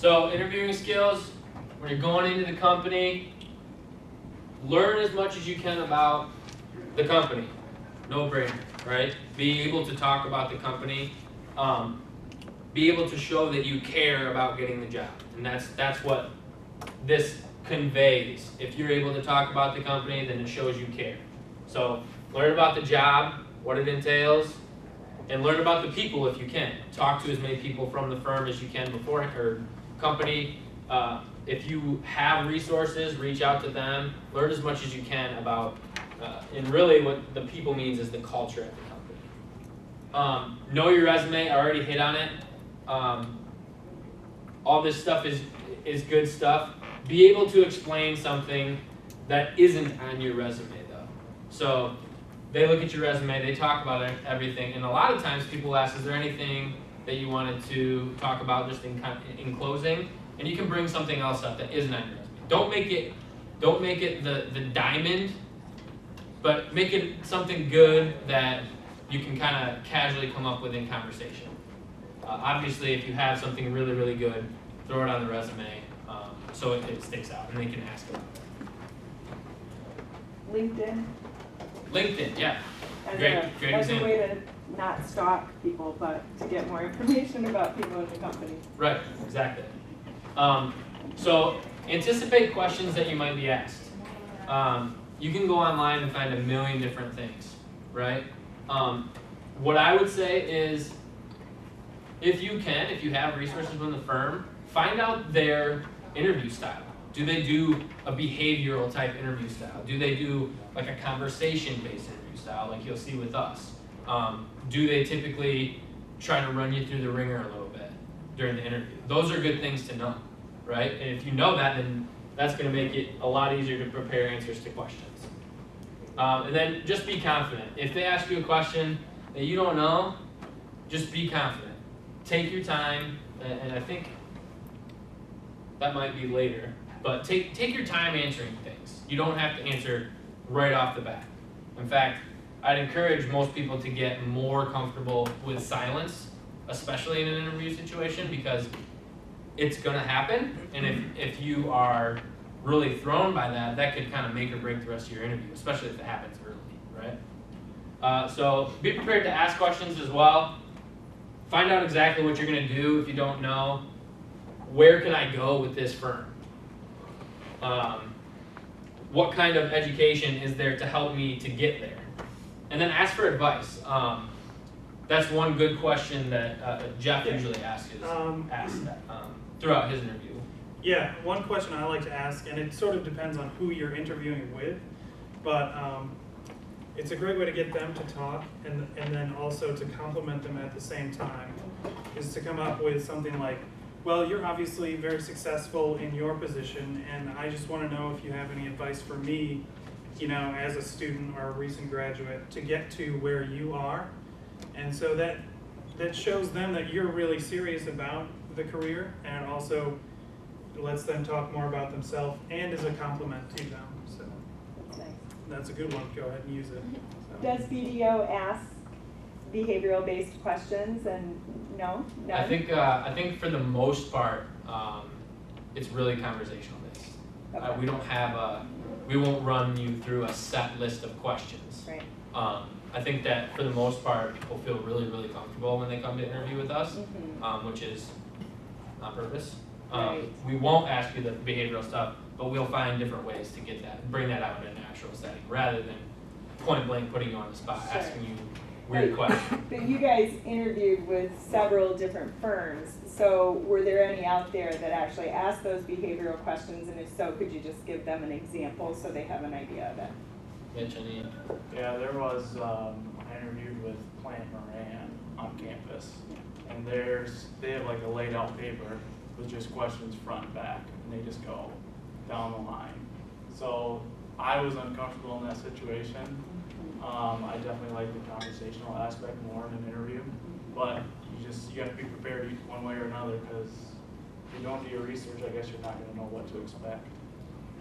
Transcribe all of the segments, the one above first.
So interviewing skills, when you're going into the company, learn as much as you can about the company. No brainer, right? Be able to talk about the company. Be able to show that you care about getting the job. And that's what this conveys. If you're able to talk about the company, then it shows you care. So learn about the job, what it entails, and learn about the people if you can. Talk to as many people from the firm as you can before, or company. If you have resources, reach out to them. Learn as much as you can about, and really what the people means is the culture at the company. Know your resume, I already hit on it. All this stuff is good stuff. Be able to explain something that isn't on your resume though. So they look at your resume, they talk about everything, and a lot of times people ask, is there anything that you wanted to talk about just in closing? And you can bring something else up that isn't on your resume. Don't make it the diamond, but make it something good that you can kind of casually come up with in conversation. Obviously, if you have something really, really good, throw it on the resume so it sticks out and they can ask about it. LinkedIn. LinkedIn, yeah. Great As a example. way to not stalk people, but to get more information about people in the company. Right, exactly. So anticipate questions that you might be asked. You can go online and find a million different things, right? What I would say is, if you have resources within the firm, find out their interview style. Do they do a behavioral type interview style? Do they do like a conversation-based interview style like you'll see with us? Do they typically try to run you through the ringer a little bit during the interview? Those are good things to know, right? And if you know that, then that's going to make it a lot easier to prepare answers to questions. And then just be confident. If they ask you a question that you don't know, just be confident. Take your time, and I think that might be later, but take your time answering things. You don't have to answer right off the bat. In fact, I'd encourage most people to get more comfortable with silence, especially in an interview situation, because it's going to happen, and if you are really thrown by that, that could kind of make or break the rest of your interview, especially if it happens early, right? So be prepared to ask questions as well. Find out exactly what you're going to do if you don't know. Where can I go with this firm? What kind of education is there to help me to get there? And then ask for advice. That's one good question that Jeff usually asks throughout his interview. Yeah, one question I like to ask, and it sort of depends on who you're interviewing with, but it's a great way to get them to talk and then also to compliment them at the same time, is to come up with something like, well, you're obviously very successful in your position, and I just want to know if you have any advice for me, as a student or a recent graduate, to get to where you are. And so that shows them that you're really serious about the career, and it also lets them talk more about themselves and is a compliment to them. So That's nice. that's a good one. Go ahead and use it. So. Does BDO ask behavioral-based questions? And no? I think for the most part, it's really conversational based. Okay. We won't run you through a set list of questions. Right. I think that for the most part, people feel really, really comfortable when they come to interview with us, which is on purpose. Right. We won't ask you the behavioral stuff, but we'll find different ways to get that, bring that out in a natural setting, rather than point blank putting you on the spot, Sure. asking you weird questions. But you guys interviewed with several different firms, so were there any out there that actually asked those behavioral questions, and if so, could you just give them an example so they have an idea of it? Mitch, any? Yeah, there was, I interviewed with Plant Moran on campus, and they have like a laid out paper with just questions front and back, and they just go down the line. So I was uncomfortable in that situation. I definitely like the conversational aspect more in an interview, but you got to be prepared one way or another, because if you don't do your research, I guess you're not going to know what to expect.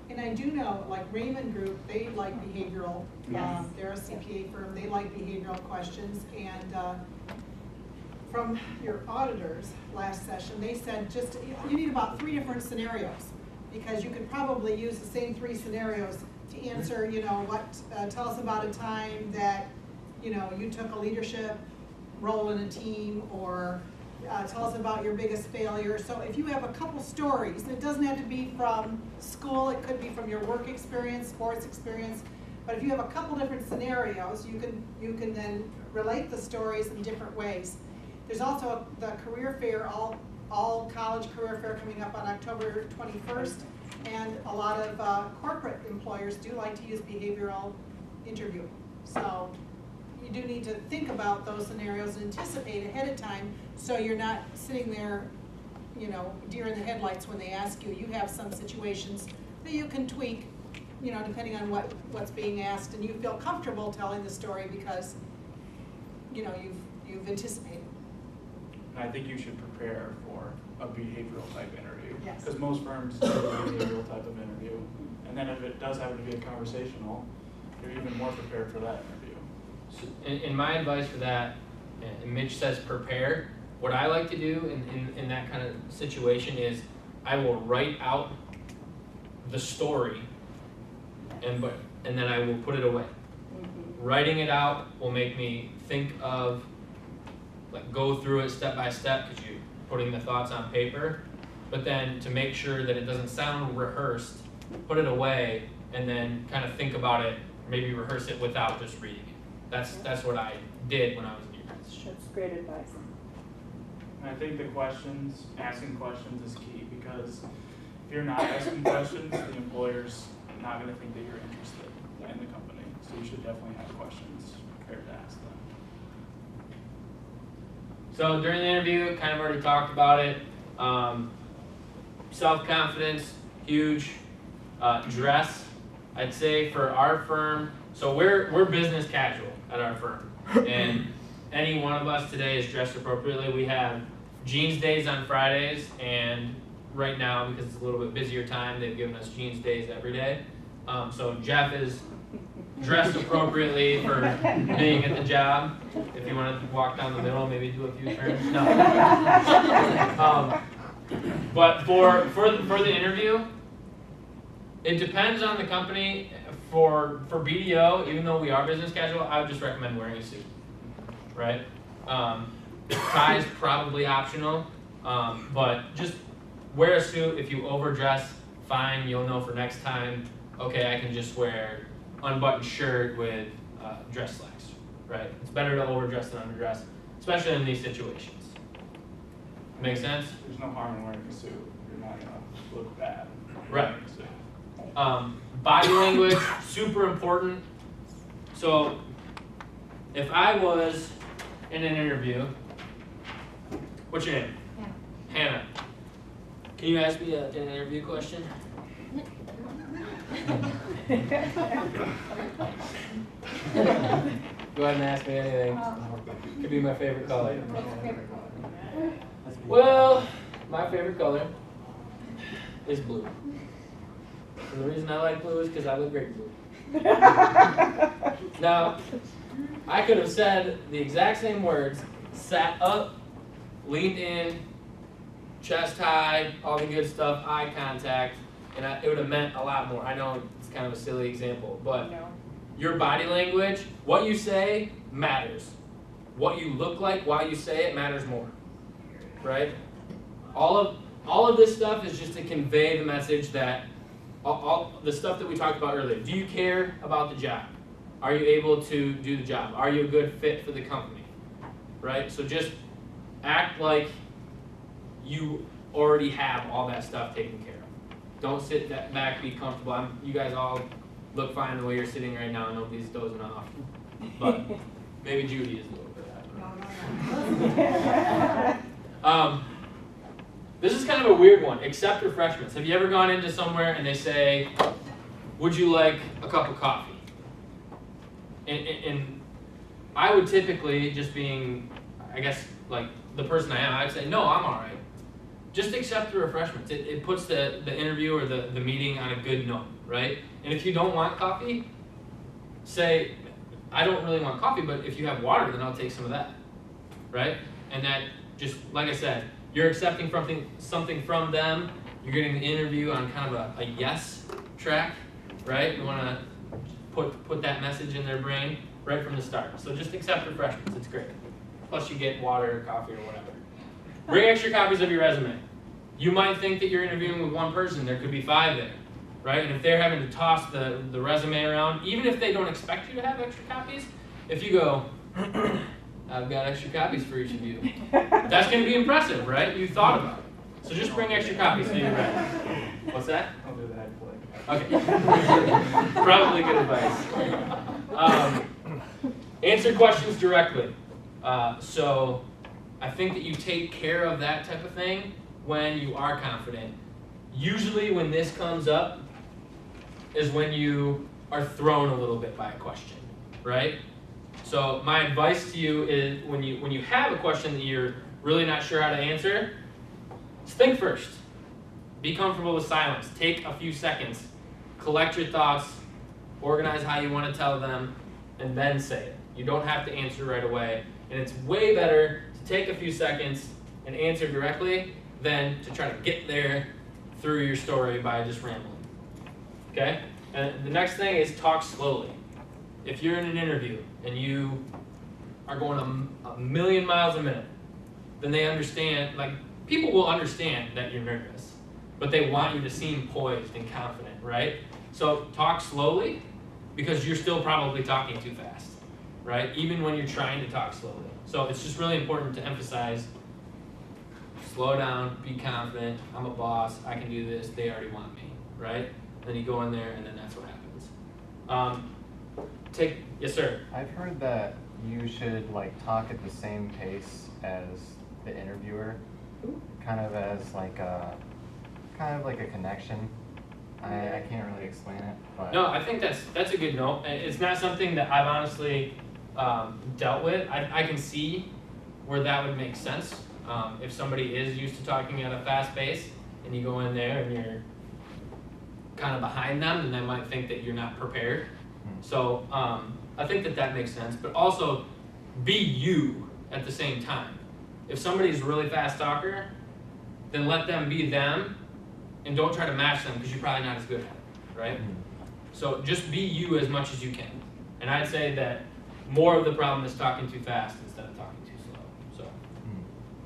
And I do know, like Raymond Group, they like behavioral. Yes. They're a CPA firm. They like behavioral questions, and from your auditors last session, they said just, you need about 3 different scenarios, because you could probably use the same 3 scenarios to answer, you know, tell us about a time that, you know, you took a leadership role in a team, or tell us about your biggest failure. So if you have a couple stories, it doesn't have to be from school, it could be from your work experience, sports experience, but if you have a couple different scenarios, you can then relate the stories in different ways. There's also the career fair, all college career fair coming up on October 21st, and a lot of corporate employers do like to use behavioral interview. So you do need to think about those scenarios and anticipate ahead of time, so you're not sitting there, you know, deer in the headlights when they ask you. You have some situations that you can tweak, you know, depending on what's being asked, and you feel comfortable telling the story because, you know, you've anticipated. And I think you should prepare for a behavioral type interview. Yes. Because most firms do a behavioral type of interview. And then if it does happen to be a conversational, you're even more prepared for that interview. So, and my advice for that, and Mitch says prepare, what I like to do in that kind of situation is I will write out the story and then I will put it away. Writing it out will make me think of, like, go through it step by step, because you're putting the thoughts on paper, but then to make sure that it doesn't sound rehearsed, put it away and then kind of think about it, maybe rehearse it without just reading it. That's what I did when I was in your guys'. That's great advice. And I think asking questions is key, because if you're not asking questions, the employer's not going to think that you're interested in the company. So you should definitely have questions prepared to ask them. So during the interview, kind of already talked about it. Self-confidence, huge. Dress, I'd say for our firm, so we're business casual at our firm, and any one of us today is dressed appropriately. We have jeans days on Fridays, and right now, because it's a little bit busier time, they've given us jeans days every day. So Jeff is dressed appropriately for being at the job. If you want to walk down the middle, maybe do a few turns. No. But for the interview, it depends on the company. For BDO, even though we are business casual, I would just recommend wearing a suit, right? Tie is probably optional, but just wear a suit. If you overdress, fine. You'll know for next time, okay, I can just wear unbuttoned shirt with dress slacks, right? It's better to overdress than underdress, especially in these situations. Make sense? There's no harm in wearing a suit. You're not going to look bad. Right. wearing a suit. Body language, super important. So if I was in an interview, what's your name? Hannah. Can you ask me an interview question? Go ahead and ask me anything. Could be my favorite color. What's your favorite color? Well, my favorite color is blue. And the reason I like blue is because I look great in blue. Now, I could have said the exact same words, sat up, leaned in, chest high, all the good stuff, eye contact, and it would have meant a lot more. I know it's kind of a silly example, but No. your body language, what you say matters. What you look like while you say it matters more, right? All of this stuff is just to convey the message that all the stuff that we talked about earlier. Do you care about the job? Are you able to do the job? Are you a good fit for the company? Right? So just act like you already have all that stuff taken care of. Don't sit back, be comfortable. You guys all look fine the way you're sitting right now. Nobody's dozing off. But maybe Judy is a little bit. I don't know. This is kind of a weird one. Accept refreshments. Have you ever gone into somewhere and they say, would you like a cup of coffee? And I would typically, just being, I guess, like the person I am, I'd say, no, I'm all right. Just accept the refreshments. It puts the interview or the meeting on a good note, right? And if you don't want coffee, say, I don't really want coffee, but if you have water, then I'll take some of that, right? And that just, like I said, you're accepting something from them. You're getting the interview on kind of a yes track, right? You want to put that message in their brain right from the start. So just accept refreshments. It's great. Plus you get water or coffee or whatever. Bring extra copies of your resume. You might think that you're interviewing with one person. There could be 5 there, right? And if they're having to toss the resume around, even if they don't expect you to have extra copies, if you go, I've got extra copies for each of you, that's going to be impressive, right? You thought about it. So just bring extra copies so you're ready. What's that? I'll do the head flick. Okay. Probably good advice. Answer questions directly. So I think that you take care of that type of thing when you are confident. Usually when this comes up is when you are thrown a little bit by a question, right? So my advice to you is when you have a question that you're really not sure how to answer, just think first. Be comfortable with silence. Take a few seconds. Collect your thoughts. Organize how you want to tell them, and then say it. You don't have to answer right away. And it's way better to take a few seconds and answer directly than to try to get there through your story by just rambling. Okay? And the next thing is talk slowly. If you're in an interview and you are going a million miles a minute, then they understand, like, people will understand that you're nervous, but they want you to seem poised and confident, right? So talk slowly, because you're still probably talking too fast, right? Even when you're trying to talk slowly. So it's just really important to emphasize, slow down, be confident, I'm a boss, I can do this, they already want me, right? Then you go in there and then that's what happens. Yes sir? I've heard that you should like talk at the same pace as the interviewer, kind of like a connection. I can't really explain it, but No, I think that's a good note. It's not something that I've honestly dealt with. I can see where that would make sense. If somebody is used to talking at a fast pace and you go in there and you're kind of behind them, then they might think that you're not prepared. So I think that makes sense. But also, be you at the same time. If somebody's a really fast talker, then let them be them and don't try to match them because you're probably not as good at it, right? So just be you as much as you can. And I'd say that more of the problem is talking too fast instead of talking too slow. So,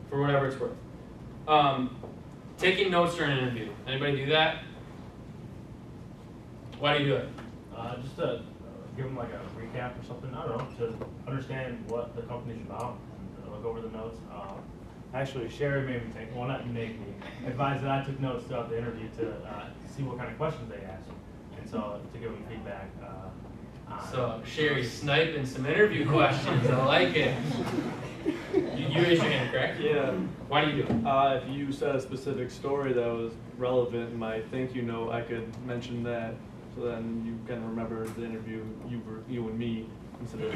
for whatever it's worth. Taking notes during an interview. Anybody do that? Why do you do it? Just to give them like a recap or something, I don't know, to understand what the company's about, and look over the notes. Actually, Sherry made me take, well not make me, advised that I took notes throughout the interview to see what kind of questions they asked, and so to give them feedback. So Sherry's sniping some interview questions, I like it. You raised your hand, correct? Yeah. Why do you do it? If you said a specific story that was relevant in my thank you note, I could mention that, so then you can remember the interview, you and me, instead of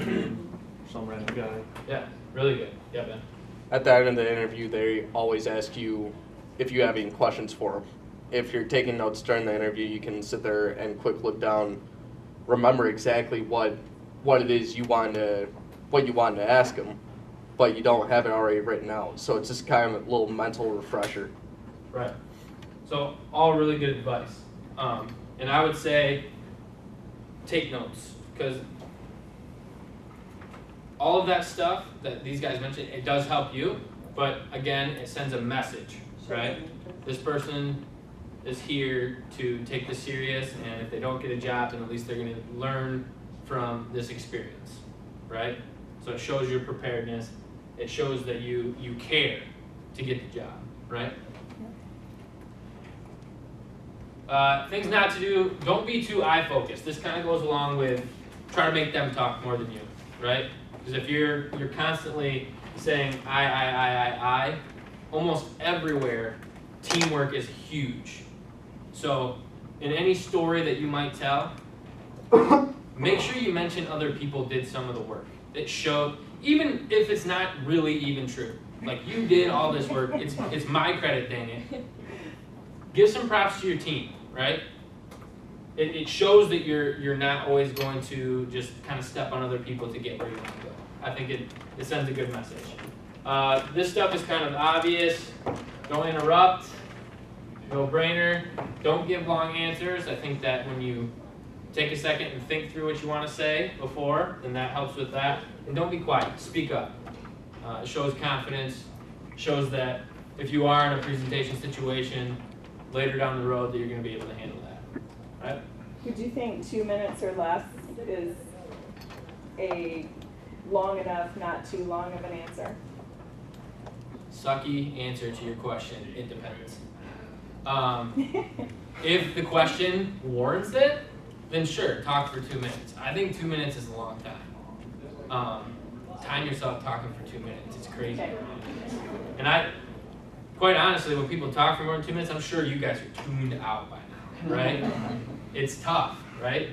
some random guy. Yeah, really good. Yeah, Ben. At the end of the interview, they always ask you if you have any questions for them. If you're taking notes during the interview, you can sit there and quick look down, remember exactly what it is you wanted to ask them, but you don't have it already written out. So it's just kind of a little mental refresher. Right. So all really good advice. And I would say take notes, because all of that stuff that these guys mentioned, it does help you, but again, it sends a message, right? This person is here to take this serious, and if they don't get a job, then at least they're going to learn from this experience, right? So it shows your preparedness. It shows that you care to get the job, right? Things not to do, don't be too I-focused. This kind of goes along with try to make them talk more than you, right? Because if you're constantly saying I, almost everywhere, teamwork is huge. So in any story that you might tell, make sure you mention other people did some of the work. It showed, even if it's not really even true. Like, you did all this work, it's my credit, dang it. Give some props to your team, right? It shows that you're not always going to just kind of step on other people to get where you want to go. I think it sends a good message. This stuff is kind of obvious. Don't interrupt. No brainer. Don't give long answers. I think that when you take a second and think through what you want to say before, then that helps with that. And don't be quiet. Speak up. It shows confidence. Shows that if you are in a presentation situation later down the road, that you're going to be able to handle that. Right? Would you think 2 minutes or less is a long enough, not too long of an answer? Sucky answer to your question. It depends. If the question warrants it, then sure, talk for 2 minutes. I think 2 minutes is a long time. Time yourself talking for 2 minutes. It's crazy. Okay. And quite honestly, when people talk for more than 2 minutes, I'm sure you guys are tuned out by now, right? It's tough, right?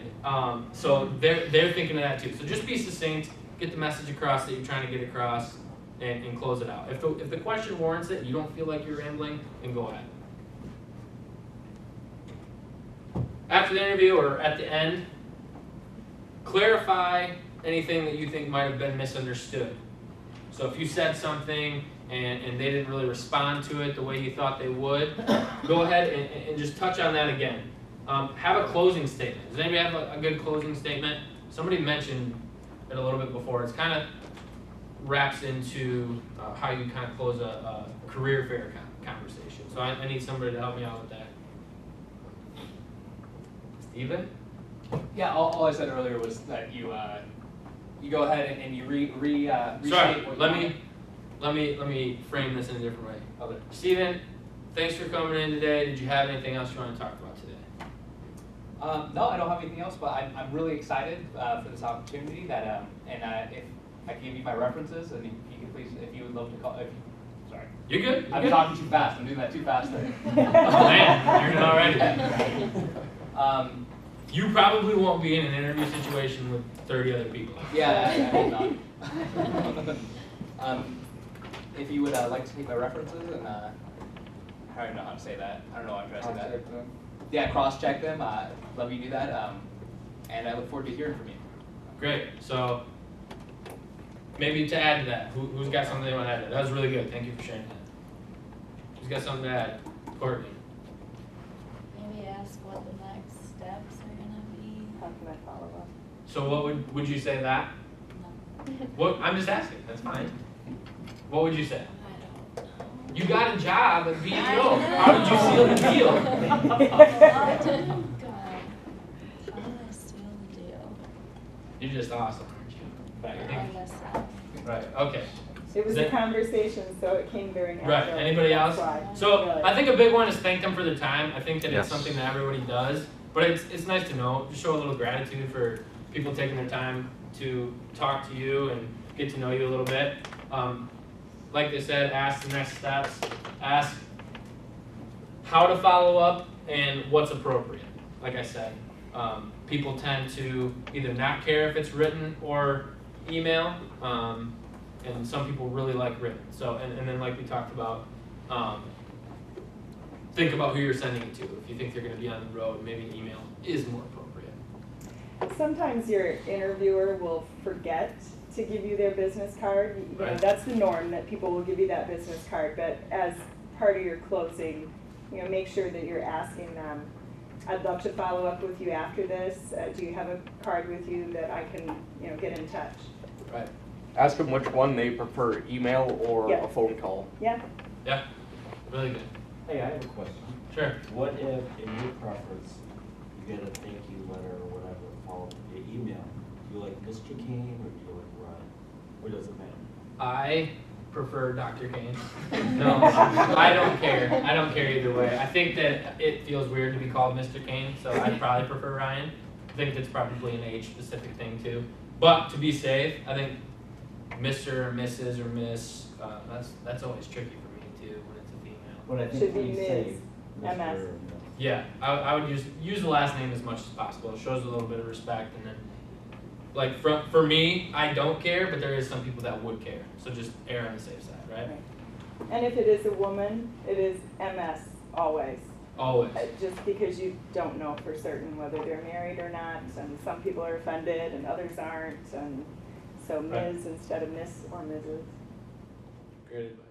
So they're thinking of that too. So just be succinct, get the message across that you're trying to get across, and close it out. If the question warrants it, and you don't feel like you're rambling, then go ahead. After the interview or at the end, clarify anything that you think might have been misunderstood. So if you said something and they didn't really respond to it the way you thought they would, go ahead and just touch on that again. Have a closing statement. Does anybody have a good closing statement? Somebody mentioned it a little bit before. It's kind of wraps into how you kind of close a career fair conversation. So I need somebody to help me out with that. Steven? Yeah, all I said earlier was that you go ahead and you restate Sorry, what let me frame this in a different way. Okay. Steven, thanks for coming in today. Did you have anything else you want to talk about today? No, I don't have anything else, but I'm really excited for this opportunity. That if I can give you my references, and you can please, if you would love to call. Sorry. You're good. I'm talking too fast. I'm doing that too fast there. Oh man, you're already. You probably won't be in an interview situation with 30 other people. Yeah, I will not. If you would like to take my references, and I don't know how to say that. I don't know how I'm trying to say that. Yeah, cross-check them. Love you do that. And I look forward to hearing from you. Great. So maybe to add to that, who's got something they want to add to that? That was really good. Thank you for sharing that. Who's got something to add? Courtney. Maybe ask what the next steps are gonna be. How can I follow up? So what would you say that? No. What I'm just asking. That's fine. What would you say? I don't know. You got a job at BDO. I know. How did you seal the deal? Oh, God. How did I seal the deal? You're just awesome, aren't you? I messed up. Right. Okay. It was Is a it- conversation, so it came very natural. Right. Anybody That's else? why. So Really. I think a big one is thank them for their time. I think that Yes. it's something that everybody does, but it's nice to know. Just show a little gratitude for people taking their time to talk to you and get to know you a little bit. Like they said, ask the next steps. Ask how to follow up and what's appropriate. Like I said, people tend to either not care if it's written or email. And some people really like written. So, and then like we talked about, think about who you're sending it to. If you think they're going to be on the road, maybe an email is more appropriate. Sometimes your interviewer will forget to give you their business card. You know, Right. that's the norm, that people will give you that business card. But as part of your closing, make sure that you're asking them, I'd love to follow up with you after this. Do you have a card with you that I can, get in touch? Right. Ask them which one they prefer, email or Yeah. a phone call. Yeah. Yeah. Really good. Hey, I have a question. Sure. What if, in your preference, you get a thank you letter or whatever, followed by email? Do you like Mr. Kane or do you like Ryan? Or does it matter? I prefer Dr. Kane. No, I don't care. I don't care either way. I think that it feels weird to be called Mr. Kane, so I'd probably prefer Ryan. I think that's probably an age-specific thing too. But to be safe, I think Mr. or Mrs. or Miss, that's always tricky for me too when it's a female. But I think Should be we Ms. say MS. Mr. or Yeah, I would use the last name as much as possible. It shows a little bit of respect, and then, like for me, I don't care, but there is some people that would care. So just err on the safe side, right? And if it is a woman, it is MS always. Always. Just because you don't know for certain whether they're married or not, and some people are offended and others aren't, and so Right. Ms. instead of Miss or Mrs. Great advice.